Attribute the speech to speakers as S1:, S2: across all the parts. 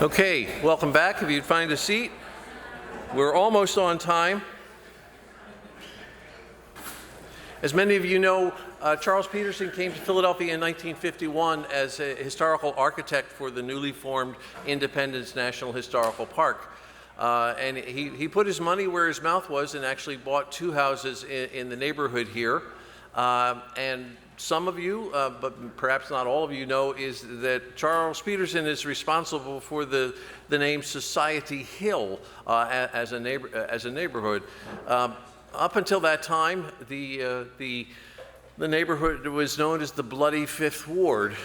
S1: Okay, welcome back. If you'd find a seat. We're almost on time. As many of you know, Charles Peterson came to Philadelphia in 1951 as a historical architect for the newly formed Independence National Historical Park. And he put his money where his mouth was and actually bought two houses in the neighborhood here. And some of you, but perhaps not all of you, know is that Charles Peterson is responsible for the name Society Hill as a neighborhood. Up until that time, the neighborhood was known as the Bloody Fifth Ward,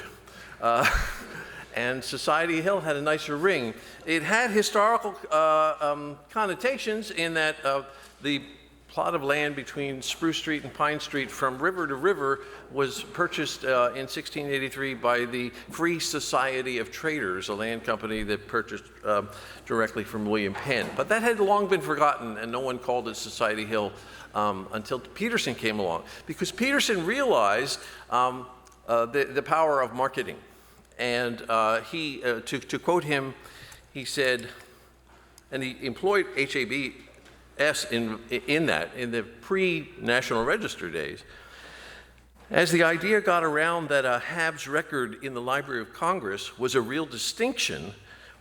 S1: and Society Hill had a nicer ring. It had historical connotations in that the plot of land between Spruce Street and Pine Street from river to river was purchased in 1683 by the Free Society of Traders, a land company that purchased directly from William Penn. But that had long been forgotten, and no one called it Society Hill until Peterson came along, because Peterson realized the power of marketing. And to quote him, he said, and he employed HABS in the pre-National Register days. As the idea got around that a HABS record in the Library of Congress was a real distinction,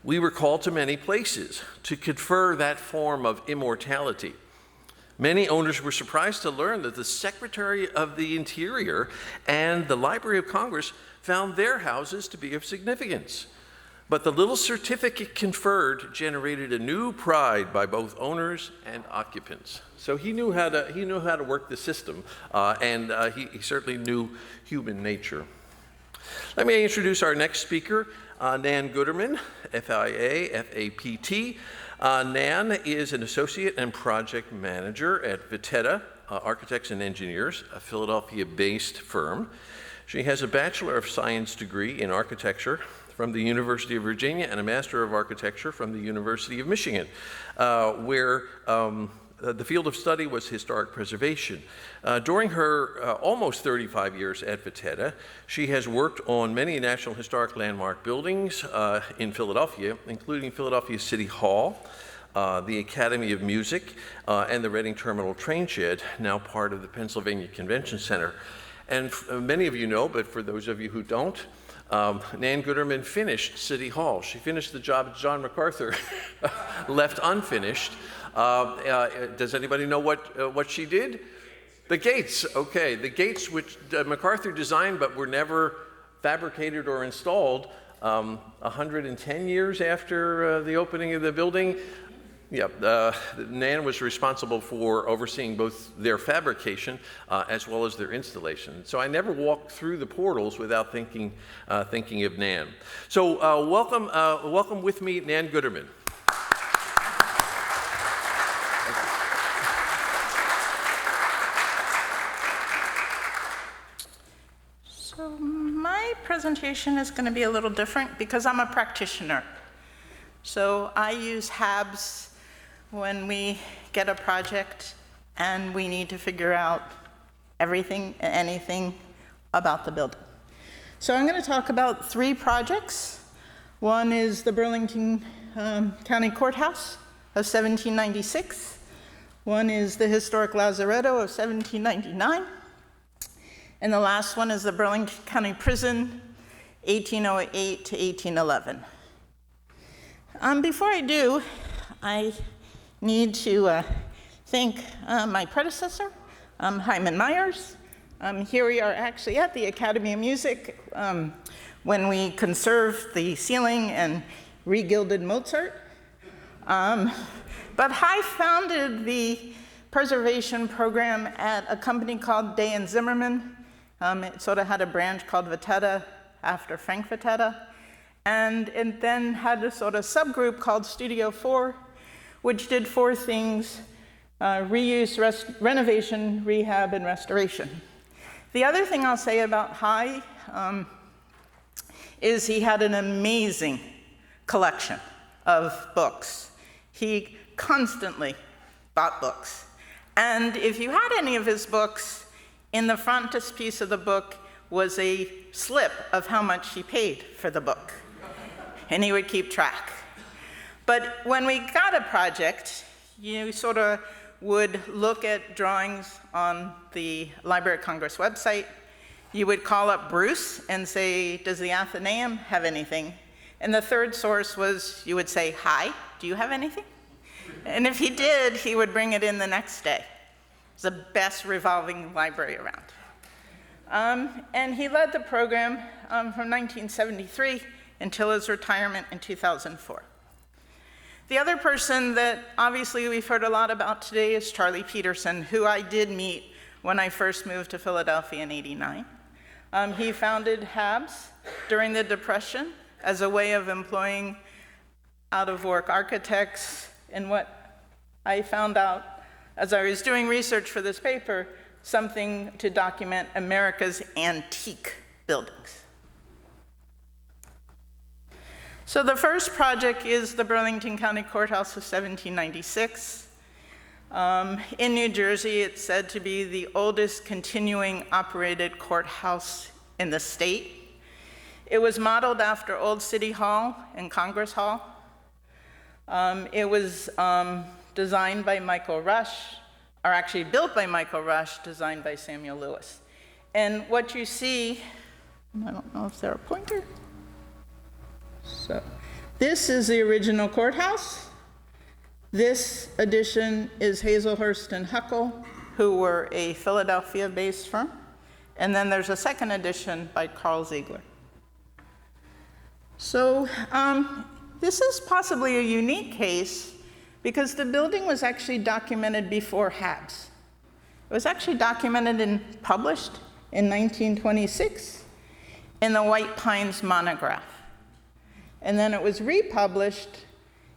S1: we were called to many places to confer that form of immortality. Many owners were surprised to learn that the Secretary of the Interior and the Library of Congress found their houses to be of significance. But the little certificate conferred generated a new pride by both owners and occupants. So he knew how to work the system, and he certainly knew human nature. Let me introduce our next speaker, Nan Gutterman, FAIA, FAPT. Nan is an associate and project manager at Vitetta Architects and Engineers, a Philadelphia-based firm. She has a Bachelor of Science degree in architecture from the University of Virginia and a Master of Architecture from the University of Michigan, where the field of study was historic preservation. During her almost 35 years at Vitetta, she has worked on many National Historic Landmark buildings in Philadelphia, including Philadelphia City Hall, the Academy of Music, and the Reading Terminal Train Shed, now part of the Pennsylvania Convention Center. And many of you know, but for those of you who don't, Nan Gutterman finished City Hall. She finished the job John MacArthur left unfinished. Does anybody know what she did? The gates, okay. The gates which MacArthur designed but were never fabricated or installed 110 years after the opening of the building. Yeah, Nan was responsible for overseeing both their fabrication as well as their installation. So I never walked through the portals without thinking of Nan. So welcome with me, Nan Gutterman.
S2: So my presentation is going to be a little different because I'm a practitioner. So I use HABS when we get a project and we need to figure out everything and anything about the building. So I'm going to talk about three projects. One is the Burlington County Courthouse of 1796. One is the Historic Lazaretto of 1799. And the last one is the Burlington County Prison, 1808 to 1811. Before I do, I need to thank my predecessor, Hyman Myers. Here we are actually at the Academy of Music when we conserved the ceiling and regilded Mozart. But Hy founded the preservation program at a company called Day and Zimmerman. It sort of had a branch called Vitetta after Frank Vitetta. And it then had a sort of subgroup called Studio 4, which did four things: reuse, renovation, rehab, and restoration. The other thing I'll say about Hy is he had an amazing collection of books. He constantly bought books. And if you had any of his books, in the frontispiece of the book was a slip of how much he paid for the book. And he would keep track. But when we got a project, you sort of would look at drawings on the Library of Congress website. You would call up Bruce and say, does the Athenaeum have anything? And the third source was, you would say, hi, do you have anything? And if he did, he would bring it in the next day. It's the best revolving library around. And he led the program from 1973 until his retirement in 2004. The other person that obviously we've heard a lot about today is Charlie Peterson, who I did meet when I first moved to Philadelphia in '89. He founded HABS during the Depression as a way of employing out-of-work architects. And what I found out as I was doing research for this paper, something to document America's antique buildings. So the first project is the Burlington County Courthouse of 1796. In New Jersey, it's said to be the oldest continuing operated courthouse in the state. It was modeled after Old City Hall and Congress Hall. It was designed by Michael Rush, or actually built by Michael Rush, designed by Samuel Lewis. And what you see, I don't know if there's a pointer. So this is the original courthouse. This addition is Hazelhurst and Huckle, who were a Philadelphia-based firm. And then there's a second edition by Carl Ziegler. So this is possibly a unique case because the building was actually documented before HABS. It was actually documented and published in 1926 in the White Pines monograph. And then it was republished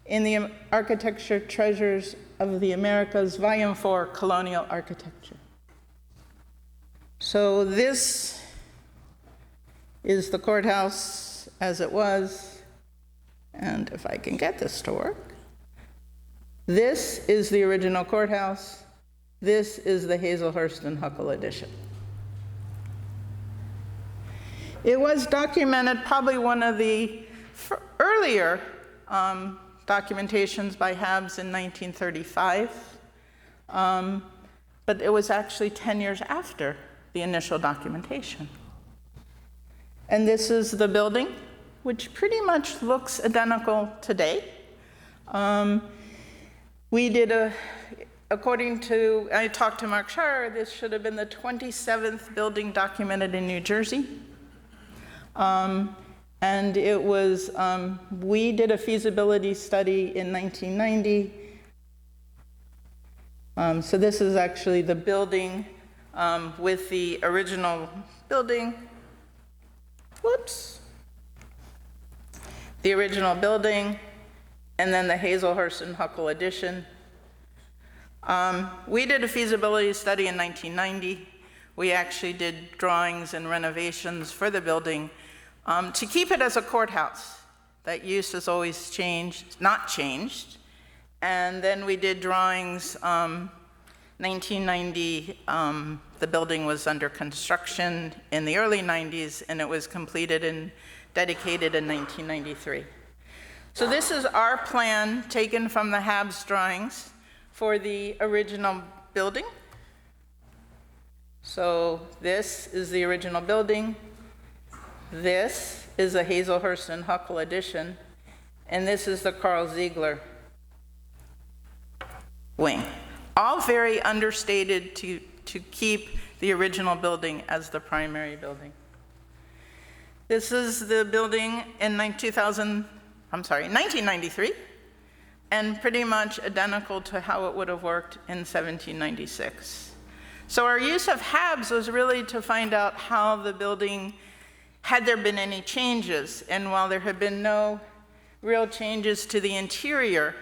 S2: in the Architecture Treasures of the Americas, Volume 4, Colonial Architecture. So this is the courthouse as it was, and if I can get this to work. This is the original courthouse. This is the Hazelhurst and Huckle edition. It was documented, probably one of the earlier documentations by HABS in 1935, but it was actually 10 years after the initial documentation. And this is the building, which pretty much looks identical today. We did according to, I talked to Mark Schar, this should have been the 27th building documented in New Jersey. And it was, we did a feasibility study in 1990. So this is actually the building with the original building. Whoops. The original building, and then the Hazelhurst and Huckle addition. We did a feasibility study in 1990. We actually did drawings and renovations for the building to keep it as a courthouse. That use has always not changed. And then we did drawings, 1990, the building was under construction in the early 90s, and it was completed and dedicated in 1993. So this is our plan taken from the HABS drawings for the original building. So this is the original building. This is the Hazelhurst and Huckle addition, and this is the Carl Ziegler wing. All very understated to keep the original building as the primary building. This is the building in 1993, and pretty much identical to how it would have worked in 1796. So our use of HABS was really to find out how the building, had there been any changes, and while there had been no real changes to the interior,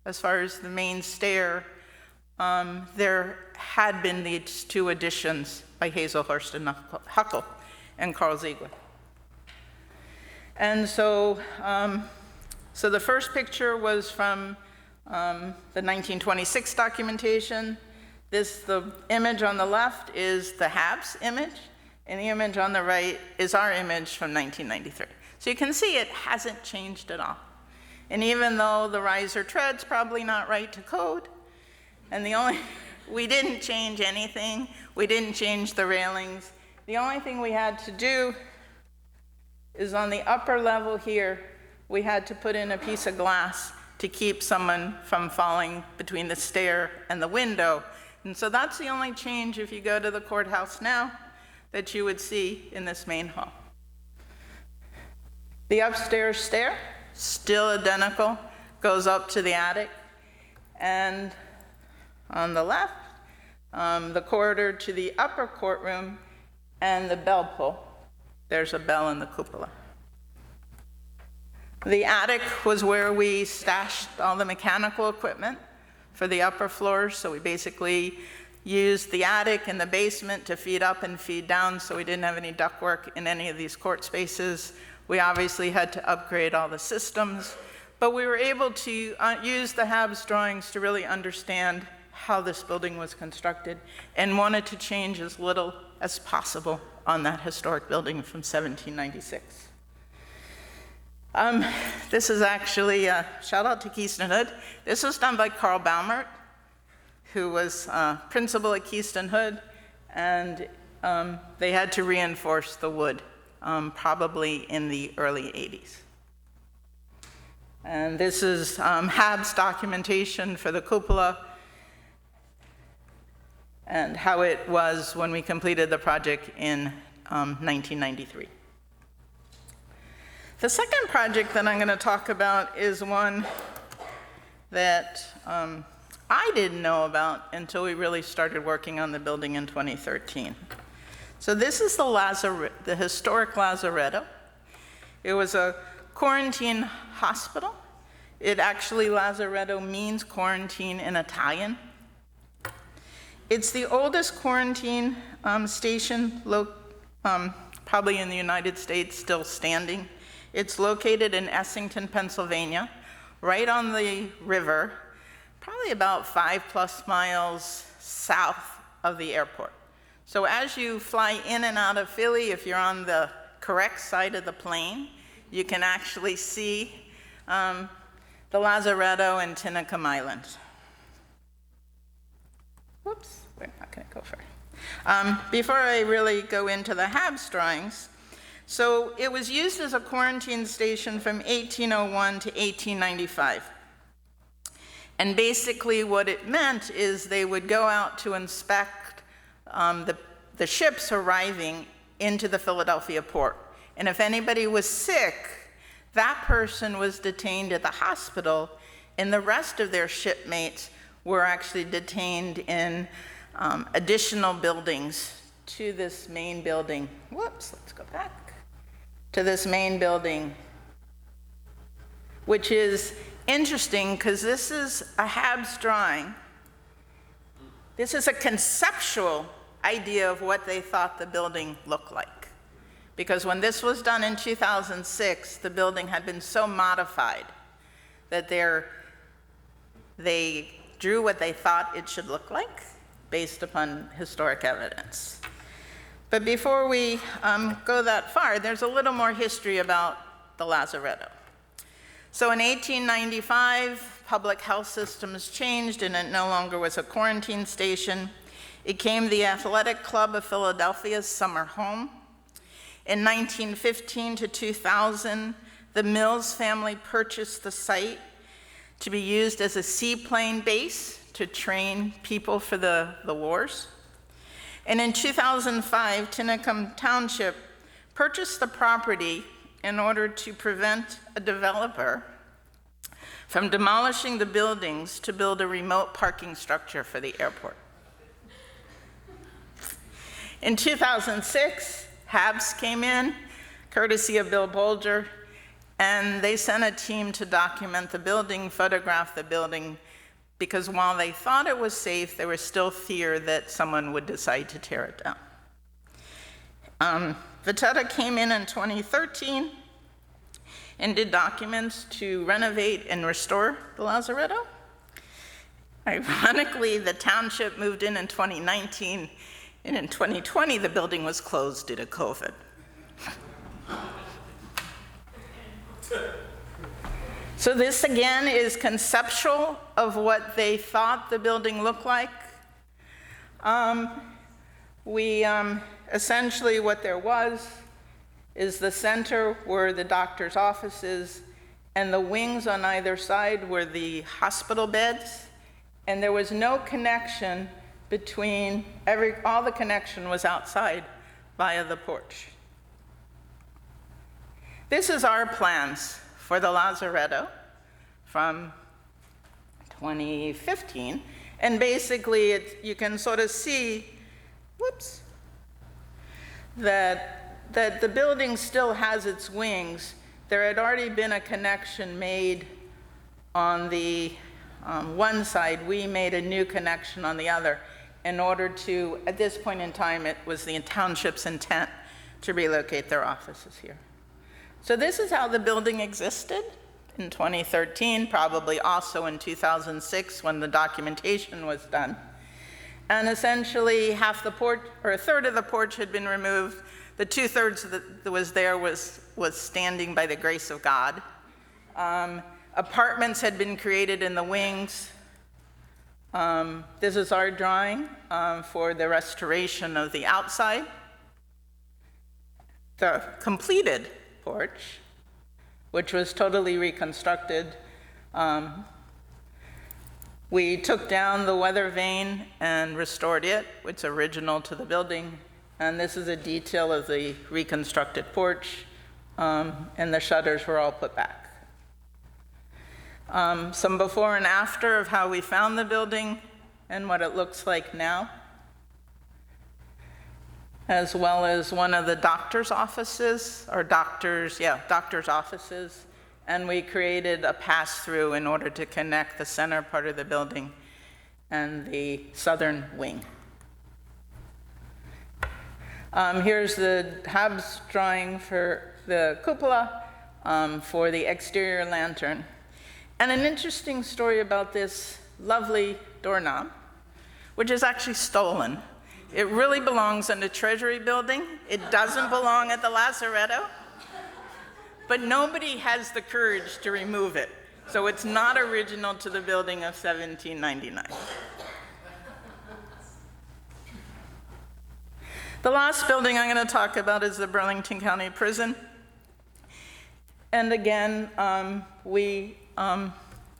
S2: as far as the main stair, there had been these two additions by Hazelhurst and Huckle and Carl Ziegler. And so, so the first picture was from the 1926 documentation. The image on the left is the HABS image, and the image on the right is our image from 1993. So you can see it hasn't changed at all. And even though the riser tread's probably not right to code, and we didn't change anything, we didn't change the railings. The only thing we had to do is on the upper level here, we had to put in a piece of glass to keep someone from falling between the stair and the window. And so that's the only change, if you go to the courthouse now, that you would see in this main hall. The upstairs stair, still identical, goes up to the attic. And on the left, the corridor to the upper courtroom and the bell pull. There's a bell in the cupola. The attic was where we stashed all the mechanical equipment for the upper floors. So we basically used the attic and the basement to feed up and feed down, so we didn't have any ductwork in any of these court spaces. We obviously had to upgrade all the systems, but we were able to use the HABS drawings to really understand how this building was constructed and wanted to change as little as possible on that historic building from 1796. This is actually, shout out to Keystone Hood. This was done by Carl Baumert, who was principal at Keystone Hood, and they had to reinforce the wood, probably in the early 80s. And this is HABS documentation for the cupola and how it was when we completed the project in 1993. The second project that I'm going to talk about is one that I didn't know about until we really started working on the building in 2013. So this is the Historic Lazaretto. It was a quarantine hospital. Lazaretto means quarantine in Italian. It's the oldest quarantine station, probably in the United States, still standing. It's located in Essington, Pennsylvania, right on the river, probably about 5+ miles south of the airport. So as you fly in and out of Philly, if you're on the correct side of the plane, you can actually see the Lazaretto and Tinicum Islands. Whoops, we're not going to go far. Before I really go into the HABS drawings, so it was used as a quarantine station from 1801 to 1895. And basically what it meant is they would go out to inspect the ships arriving into the Philadelphia port. And if anybody was sick, that person was detained at the hospital, and the rest of their shipmates were actually detained in additional buildings to this main building. Whoops, let's go back. To this main building, which is interesting because this is a HABS drawing. This is a conceptual idea of what they thought the building looked like. Because when this was done in 2006, the building had been so modified that they drew what they thought it should look like based upon historic evidence. But before we go that far, there's a little more history about the Lazaretto. So in 1895, public health systems changed and it no longer was a quarantine station. It became the Athletic Club of Philadelphia's summer home. In 1915 to 2000, the Mills family purchased the site to be used as a seaplane base to train people for the wars. And in 2005, Tinicum Township purchased the property in order to prevent a developer from demolishing the buildings to build a remote parking structure for the airport. In 2006, HABS came in, courtesy of Bill Bolger, and they sent a team to document the building, photograph the building, because while they thought it was safe, there was still fear that someone would decide to tear it down. Vitetta came in 2013 and did documents to renovate and restore the Lazaretto. Ironically, the township moved in 2019, and in 2020, the building was closed due to COVID. So this again is conceptual of what they thought the building looked like. Essentially what there was is the center were the doctor's offices, and the wings on either side were the hospital beds, and there was no connection between, all the connection was outside via the porch. This is our plans for the Lazaretto from 2015, and basically you can sort of see, whoops, that the building still has its wings. There had already been a connection made on the one side. We made a new connection on the other in order to, at this point in time, it was the township's intent to relocate their offices here. So this is how the building existed in 2013, probably also in 2006 when the documentation was done. And essentially half the porch, or a third of the porch had been removed. The 2/3 that was there was standing by the grace of God. Apartments had been created in the wings. This is our drawing for the restoration of the outside. The completed porch, which was totally reconstructed. We took down the weather vane and restored it. It's original to the building. And this is a detail of the reconstructed porch, and the shutters were all put back. Some before and after of how we found the building and what it looks like now, as well as one of the doctor's offices, or doctor's offices, and we created a pass-through in order to connect the center part of the building and the southern wing. Here's the HABS drawing for the cupola for the exterior lantern. And an interesting story about this lovely doorknob, which is actually stolen. It really belongs in the Treasury building. It doesn't belong at the Lazaretto, but nobody has the courage to remove it. So it's not original to the building of 1799. The last building I'm going to talk about is the Burlington County Prison. And again, we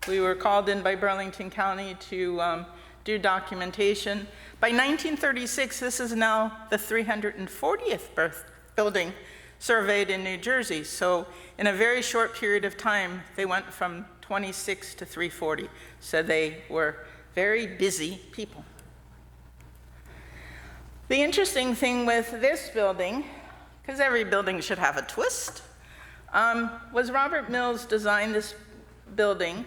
S2: were called in by Burlington County to do documentation. By 1936, this is now the 340th building surveyed in New Jersey. So in a very short period of time, they went from 26 to 340. So they were very busy people. The interesting thing with this building, because every building should have a twist, was Robert Mills designed this building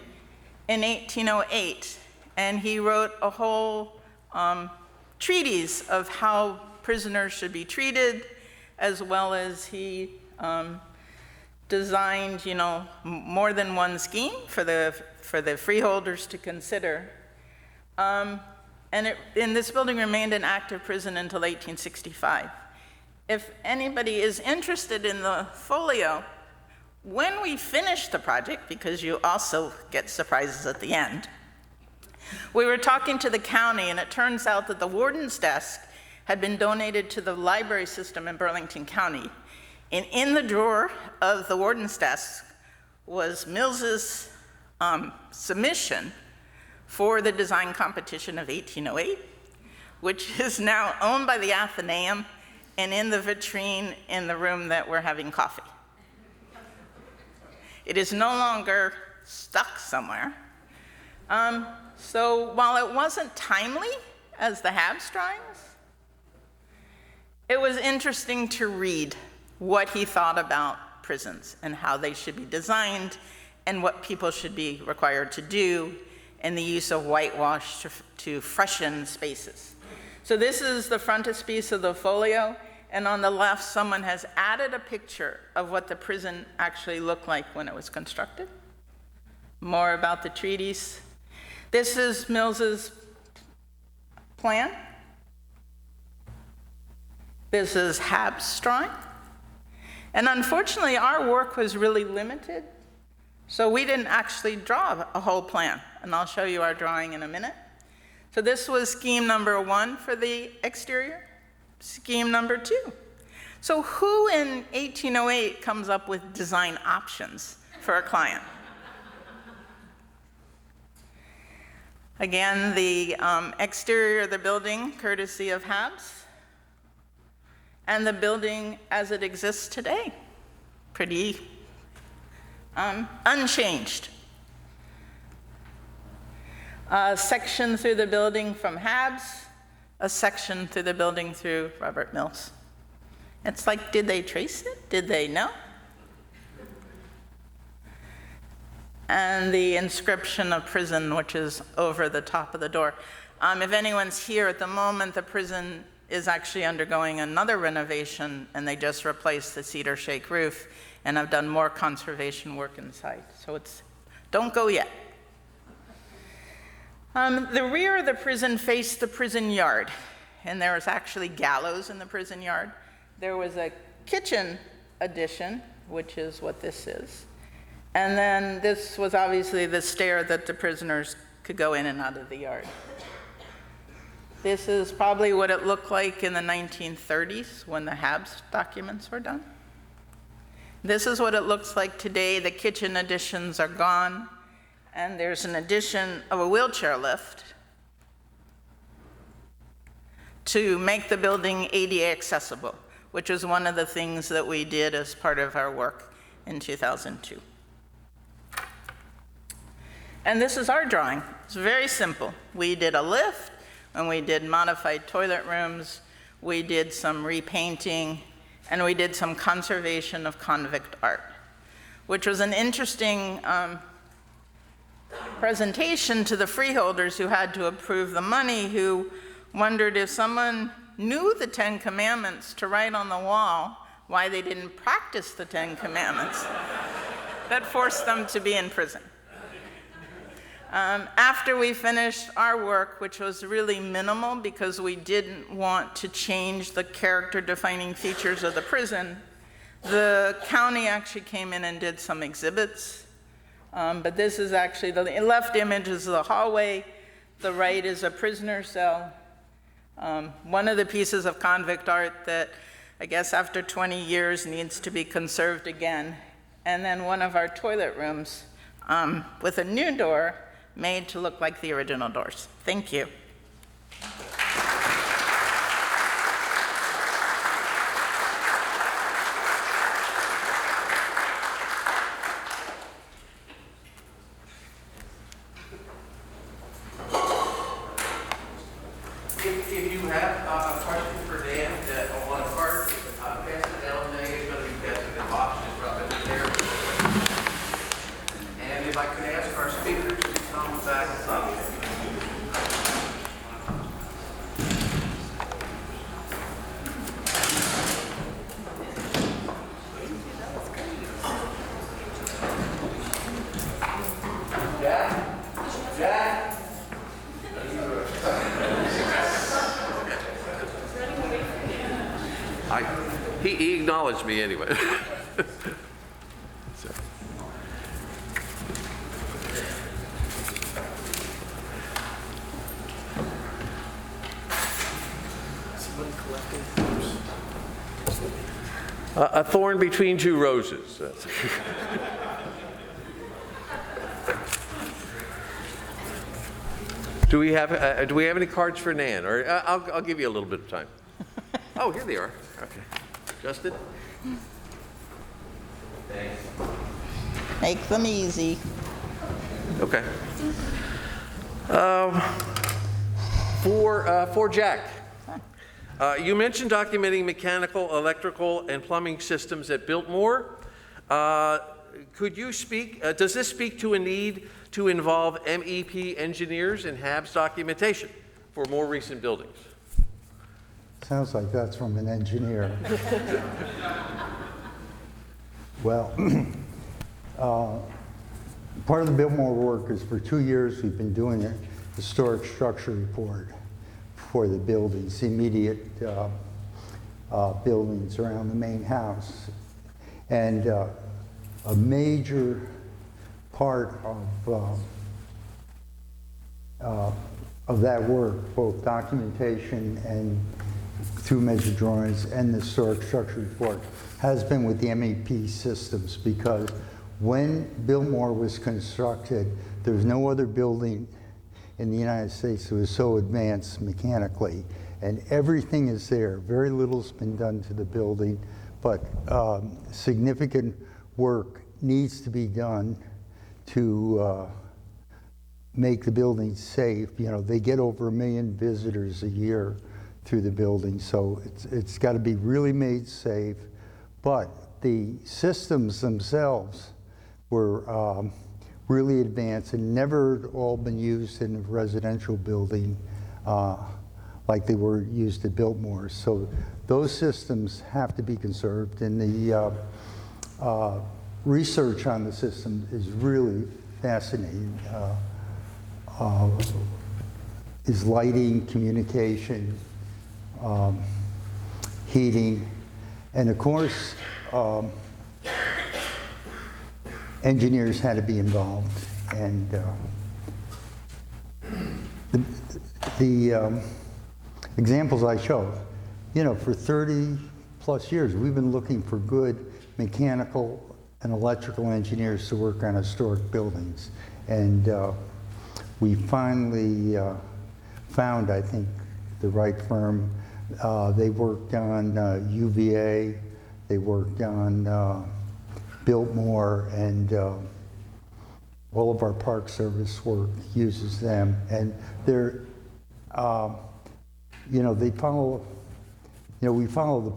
S2: in 1808, and he wrote a whole treatise of how prisoners should be treated, as well as he designed, more than one scheme for the freeholders to consider. And this building remained an active prison until 1865. If anybody is interested in the folio, when we finished the project, because you also get surprises at the end, we were talking to the county, and it turns out that the warden's desk had been donated to the library system in Burlington County. And in the drawer of the warden's desk was Mills's submission for the design competition of 1808, which is now owned by the Athenaeum and in the vitrine in the room that we're having coffee. It is no longer stuck somewhere. So while it wasn't timely as the HABS drawings, it was interesting to read what he thought about prisons and how they should be designed and what people should be required to do, and the use of whitewash to freshen spaces. So this is the frontispiece of the folio, and on the left, someone has added a picture of what the prison actually looked like when it was constructed. More about the treatise. This is Mills's plan. This is HABS drawing. And unfortunately, our work was really limited So we didn't actually draw a whole plan, and I'll show you our drawing in a minute. So this was scheme number 1 for the exterior, scheme number 2. So who in 1808 comes up with design options for a client? Again, the exterior of the building, courtesy of HABS, and the building as it exists today, pretty unchanged. A section through the building from HABS, a section through the building through Robert Mills. It's like, did they trace it? Did they know? And the inscription of prison, which is over the top of the door. If anyone's here at the moment, the prison is actually undergoing another renovation, and they just replaced the cedar shake roof, and have done more conservation work inside. So don't go yet. The rear of the prison faced the prison yard, and there was actually gallows in the prison yard. There was a kitchen addition, which is what this is. And then this was obviously the stair that the prisoners could go in and out of the yard. This is probably what it looked like in the 1930s when the HABS documents were done. This is what it looks like today. The kitchen additions are gone, and there's an addition of a wheelchair lift to make the building ADA accessible, which is one of the things that we did as part of our work in 2002. And this is our drawing. It's very simple. We did a lift, and we did modified toilet rooms, we did some repainting, and we did some conservation of convict art, which was an interesting presentation to the freeholders who had to approve the money, who wondered if someone knew the 10 Commandments to write on the wall why they didn't practice the 10 Commandments that forced them to be in prison. After we finished our work, which was really minimal because we didn't want to change the character-defining features of the prison, the county actually came in and did some exhibits. But this is actually, the left image is the hallway, the right is a prisoner cell. One of the pieces of convict art that I guess after 20 years needs to be conserved again. And then one of our toilet rooms with a new door made to look like the original doors. Thank you.
S1: If you have a question for Dan on a card, pass it down. He's going to be passing the box. Just drop it in there. And if I could ask our speakers to come back up. Jack? He acknowledged me anyway. So. A thorn between two roses. Do we have any cards for Nan? Or I'll give you a little bit of time. Oh, here they are. Okay. Justin? Thanks.
S2: Make them easy.
S1: Okay. For Jack, you mentioned documenting mechanical, electrical, and plumbing systems at Biltmore. Could you speak, does this speak to a need to involve MEP engineers in HABS documentation for more recent buildings?
S3: Sounds like that's from an engineer. Well, part of the Biltmore work is for 2 years we've been doing a historic structure report for the buildings, the immediate buildings around the main house. And a major part of that work, both documentation and through measure drawings and the historic structure report, has been with the MEP systems, because when Biltmore was constructed, there was no other building in the United States that was so advanced mechanically, and everything is there. Very little's been done to the building, but significant work needs to be done to make the building safe. You know, they get over 1 million visitors a year through the building, so it's got to be really made safe. But the systems themselves were really advanced and never all been used in a residential building like they were used at Biltmore. So those systems have to be conserved, and the research on the system is really fascinating. Is lighting, communication, heating, and of course, engineers had to be involved. And the examples I showed, you know, for 30 plus years, we've been looking for good mechanical and electrical engineers to work on historic buildings. And we finally found, I think, the right firm. They worked on UVA, they worked on Biltmore, and all of our Park Service work uses them. And they're, you know, they follow, you know, we follow the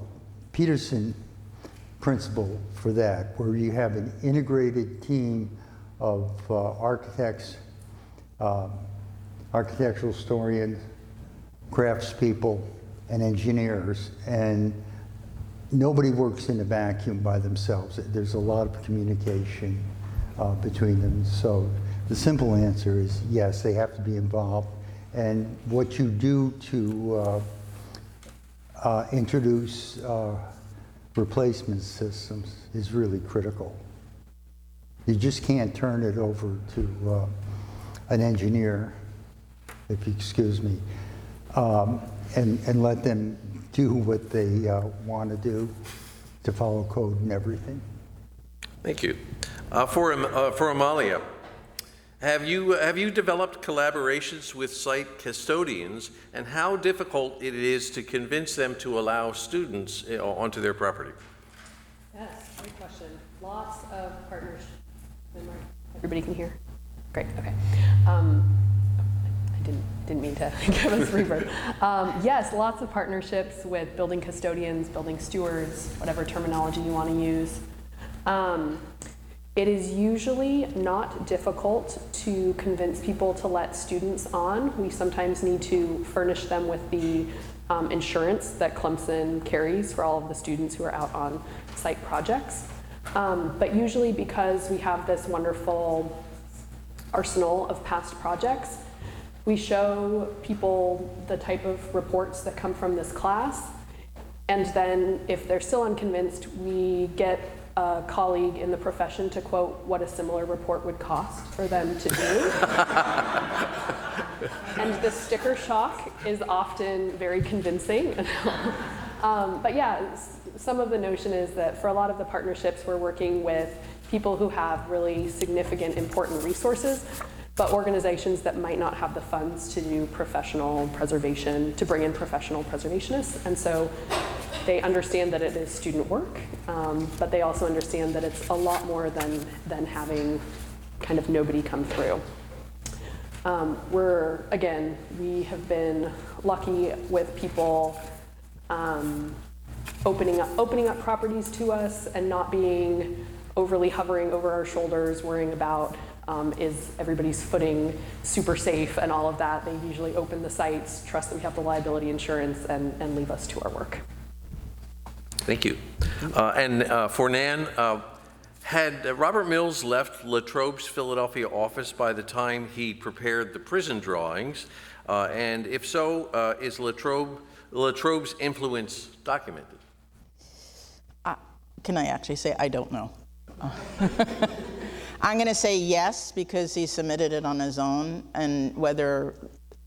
S3: Peterson principle for that, where you have an integrated team of architects, architectural historians, craftspeople, and engineers, and nobody works in a vacuum by themselves. There's a lot of communication between them. So the simple answer is yes, they have to be involved. And what you do to introduce replacement systems is really critical. You just can't turn it over to an engineer, if you excuse me, and let them do what they want to do to follow code and everything.
S1: Thank you. For Amalia, have you developed collaborations with site custodians, and how difficult it is to convince them to allow students onto their property?
S4: Yes, great question. Lots of partnerships. Everybody can hear? Great, okay. I didn't mean to give us reverb. Yes, lots of partnerships with building custodians, building stewards, whatever terminology you want to use. It is usually not difficult to convince people to let students on. We sometimes need to furnish them with the insurance that Clemson carries for all of the students who are out on site projects. But usually, because we have this wonderful arsenal of past projects, we show people the type of reports that come from this class, and then if they're still unconvinced, we get a colleague in the profession to quote what a similar report would cost for them to do. And the sticker shock is often very convincing. But yeah, some of the notion is that for a lot of the partnerships, we're working with people who have really significant, important resources, but organizations that might not have the funds to do professional preservation, to bring in professional preservationists. And so they understand that it is student work, but they also understand that it's a lot more than having kind of nobody come through. We have been lucky with people opening up properties to us and not being overly hovering over our shoulders, worrying about is everybody's footing super safe and all of that. They usually open the sites, trust that we have the liability insurance, and leave us to our work.
S1: Thank you. And for Nan, had Robert Mills left Latrobe's Philadelphia office by the time he prepared the prison drawings? And if so, is Latrobe's influence documented?
S5: Can I actually say I don't know?
S2: I'm going to say yes, because he submitted it on his own, and whether,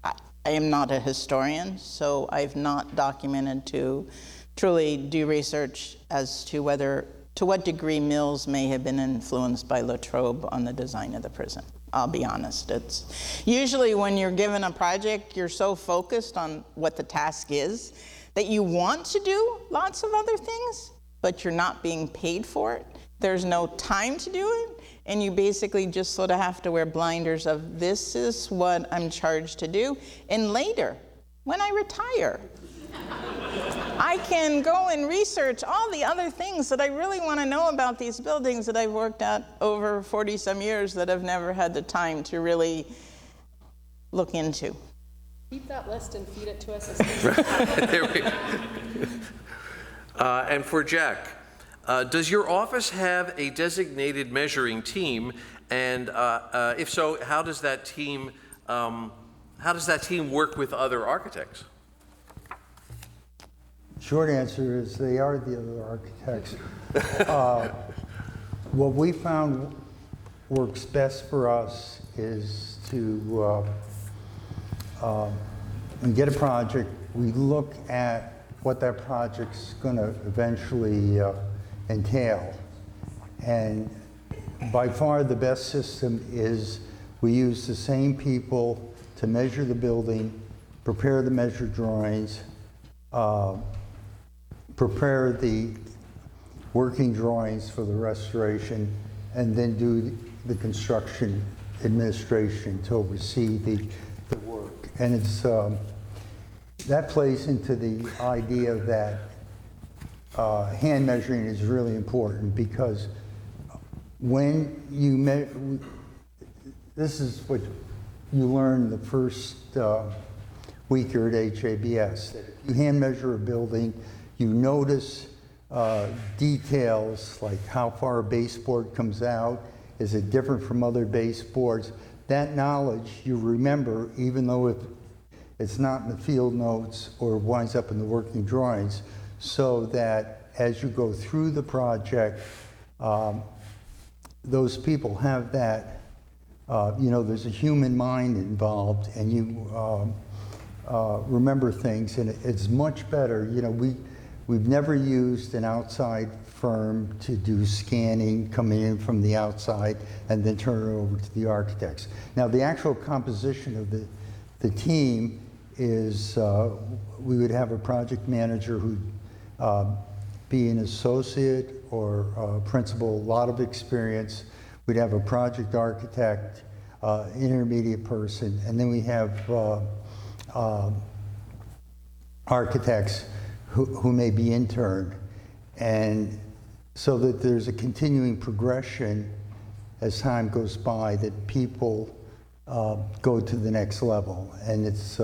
S2: I am not a historian, so I've not documented to truly do research as to what degree Mills may have been influenced by Latrobe on the design of the prison. I'll be honest. It's usually when you're given a project, you're so focused on what the task is that you want to do lots of other things, but you're not being paid for it. There's no time to do it, and you basically just sort of have to wear blinders of, this is what I'm charged to do. And later, when I retire, I can go and research all the other things that I really want to know about these buildings that I've worked at over 40-some years that I've never had the time to really look into.
S4: Keep that list and feed it to us.
S1: There we go. And for Jack, does your office have a designated measuring team? And if so, how does that team work with other architects?
S3: Short answer is they are the other architects. What we found works best for us is to get a project. We look at what that project's going to eventually entail. And by far the best system is we use the same people to measure the building, prepare the measure drawings, prepare the working drawings for the restoration, and then do the construction administration to oversee the work. And it's that plays into the idea that hand measuring is really important, because when you this is what you learn the first week you're at HABS, that if you hand measure a building, you notice details like how far a baseboard comes out. Is it different from other baseboards? That knowledge you remember, even though it's not in the field notes or winds up in the working drawings, so that as you go through the project, those people have that, there's a human mind involved, and you remember things, and it's much better. We've never used an outside firm to do scanning, coming in from the outside, and then turn it over to the architects. Now, the actual composition of the team is we would have a project manager who'd be an associate or a principal, a lot of experience. We'd have a project architect, intermediate person, and then we have architects who may be intern, and so that there's a continuing progression as time goes by, that people go to the next level. And it's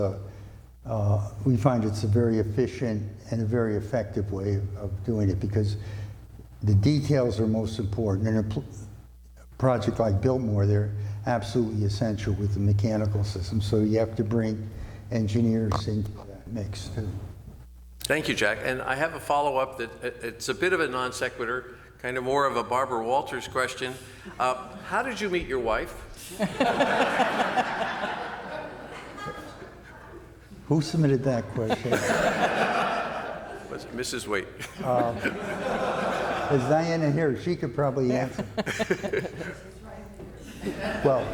S3: we find it's a very efficient and a very effective way of doing it, because the details are most important. In a project like Biltmore, they're absolutely essential with the mechanical system, so you have to bring engineers into that mix too.
S1: Thank you, Jack. And I have a follow-up that it's a bit of a non sequitur, kind of more of a Barbara Walters question. How did you meet your wife?
S3: Who submitted that question?
S1: Was it Mrs. Waite?
S3: Is Diana here? She could probably answer. Well,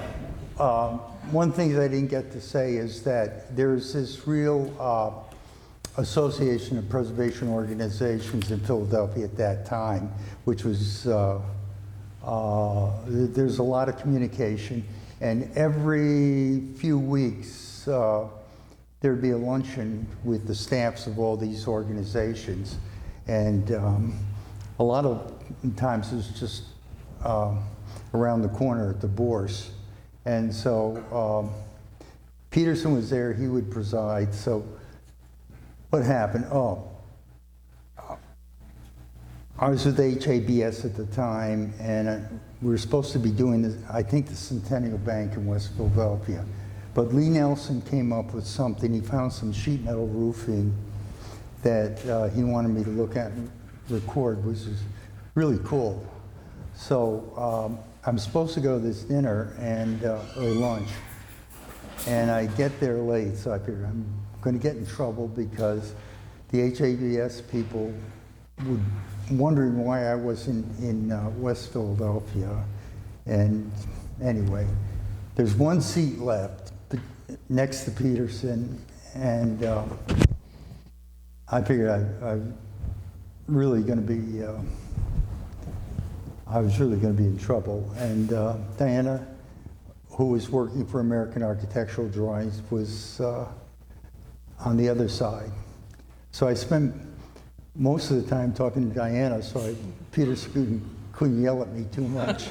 S3: one thing that I didn't get to say is that there's this real Association of Preservation Organizations in Philadelphia at that time, which was, there's a lot of communication, and every few weeks there'd be a luncheon with the staffs of all these organizations, and a lot of times it was just around the corner at the Bourse. And so Peterson was there, he would preside. So what happened? I was with HABS at the time, and we were supposed to be doing this, I think, the Centennial Bank in West Philadelphia. But Lee Nelson came up with something. He found some sheet metal roofing that he wanted me to look at and record, which is really cool. So I'm supposed to go to this dinner and or lunch, and I get there late, so I figure I'm going to get in trouble because the HABS people were wondering why I wasn't in West Philadelphia. And anyway, there's one seat left next to Peterson, and I figured I'm really going to be, I was really going to be in trouble. And Diana, who was working for American Architectural Drawings, was on the other side. So I spent most of the time talking to Diana, so Peterson couldn't yell at me too much.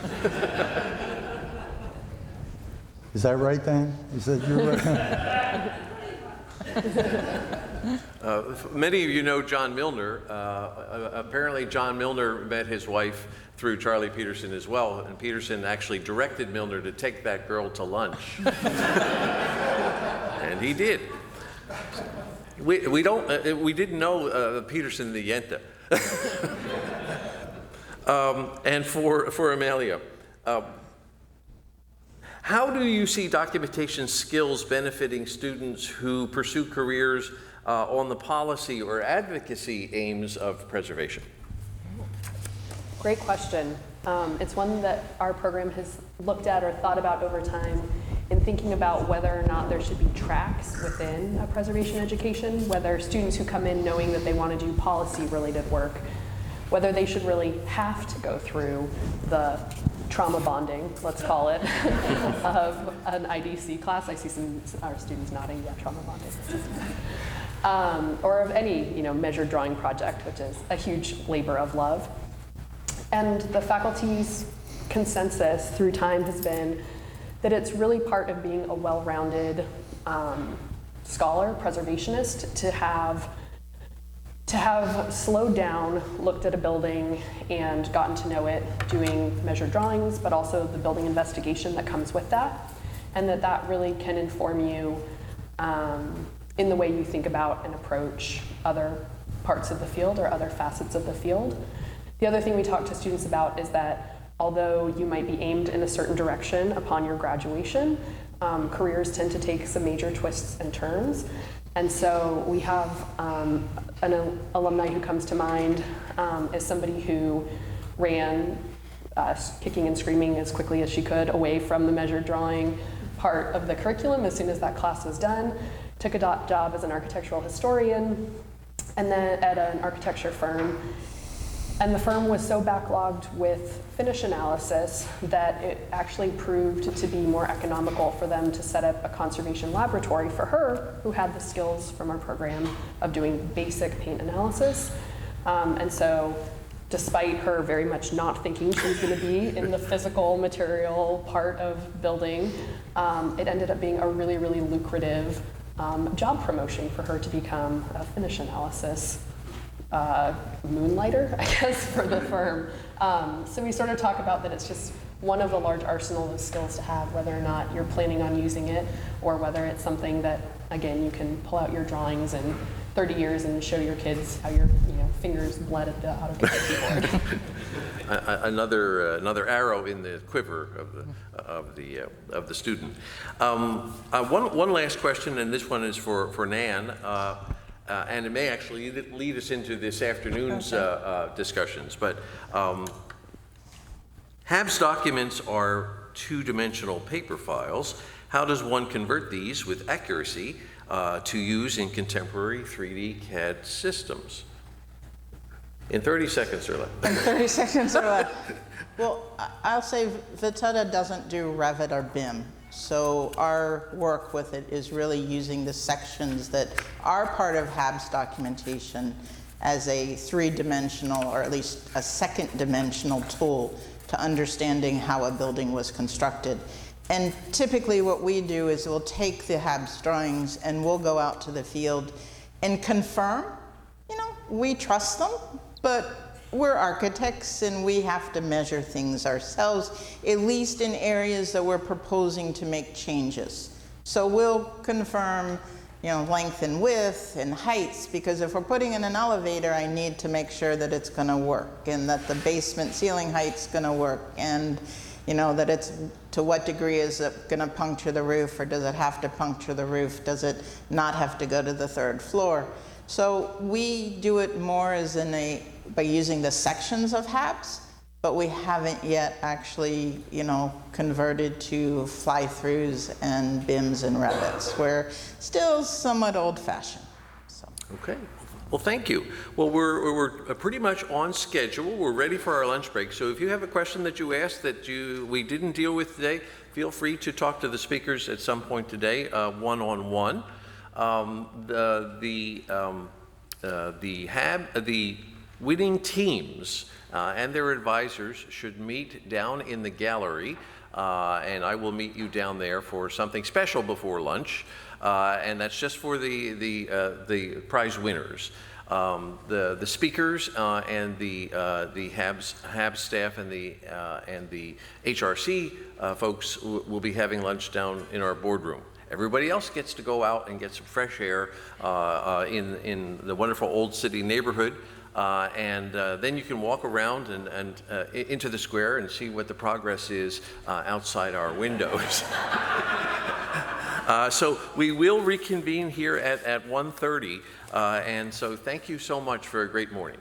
S3: Is that right, Dan? Is that your right?
S1: Many of you know John Milner. Apparently John Milner met his wife through Charlie Peterson as well, and Peterson actually directed Milner to take that girl to lunch. And he did. We didn't know Peterson the Yenta. And for Amalia, how do you see documentation skills benefiting students who pursue careers on the policy or advocacy aims of preservation?
S4: Great question. It's one that our program has looked at or thought about over time in thinking about whether or not there should be tracks within a preservation education, whether students who come in knowing that they want to do policy-related work, whether they should really have to go through the trauma bonding, let's call it, of an IDC class. I see some our students nodding, yeah, trauma bonding. Or of any measured drawing project, which is a huge labor of love. And the faculty's consensus through time has been that it's really part of being a well-rounded scholar, preservationist, to have slowed down, looked at a building, and gotten to know it, doing measured drawings, but also the building investigation that comes with that, and that really can inform you in the way you think about and approach other parts of the field or other facets of the field. The other thing we talk to students about is that although you might be aimed in a certain direction upon your graduation, careers tend to take some major twists and turns. And so we have an alumni who comes to mind is somebody who ran kicking and screaming as quickly as she could away from the measured drawing part of the curriculum as soon as that class was done, took a job as an architectural historian, and then at an architecture firm. And the firm was so backlogged with finish analysis that it actually proved to be more economical for them to set up a conservation laboratory for her, who had the skills from our program of doing basic paint analysis. And so despite her very much not thinking she was going to be in the physical material part of building, it ended up being a really, really lucrative job promotion for her to become a finish analysis moonlighter, I guess, for the firm. So we sort of talk about that it's just one of the large arsenal of skills to have, whether or not you're planning on using it, or whether it's something that, again, you can pull out your drawings in 30 years and show your kids how your fingers bled at the AutoCAD keyboard.
S1: Another arrow in the quiver of the student. One last question, and this one is for Nan. And it may actually lead us into this afternoon's discussions, but HABS documents are two-dimensional paper files. How does one convert these with accuracy to use in contemporary 3D CAD systems? In 30 seconds or less.
S2: In 30 seconds or less. Well, I'll say Vitetta doesn't do Revit or BIM. So our work with it is really using the sections that are part of HABS documentation as a three-dimensional, or at least a second-dimensional tool to understanding how a building was constructed. And typically what we do is we'll take the HABS drawings and we'll go out to the field and confirm, we trust them, but we're architects and we have to measure things ourselves, at least in areas that we're proposing to make changes. So we'll confirm, length and width and heights, because if we're putting in an elevator, I need to make sure that it's going to work and that the basement ceiling height's going to work. And You know, that it's, to what degree is it going to puncture the roof, or does it have to puncture the roof? Does it not have to go to the 3rd floor? So we do it more as by using the sections of HABS, but we haven't yet actually, you know, converted to fly-throughs and BIMs and Revits. We're still somewhat old-fashioned. So.
S1: Okay. Well, thank you. Well, we're pretty much on schedule. We're ready for our lunch break. So if you have a question that you asked that we didn't deal with today, feel free to talk to the speakers at some point today, one-on-one. The winning teams and their advisors should meet down in the gallery, and I will meet you down there for something special before lunch. And that's just for the prize winners. The speakers and the HABS staff and the HRC folks will be having lunch down in our boardroom. Everybody else gets to go out and get some fresh air in the wonderful Old City neighborhood. And then you can walk around and into the square and see what the progress is outside our windows. So we will reconvene here at 1:30, and so thank you so much for a great morning.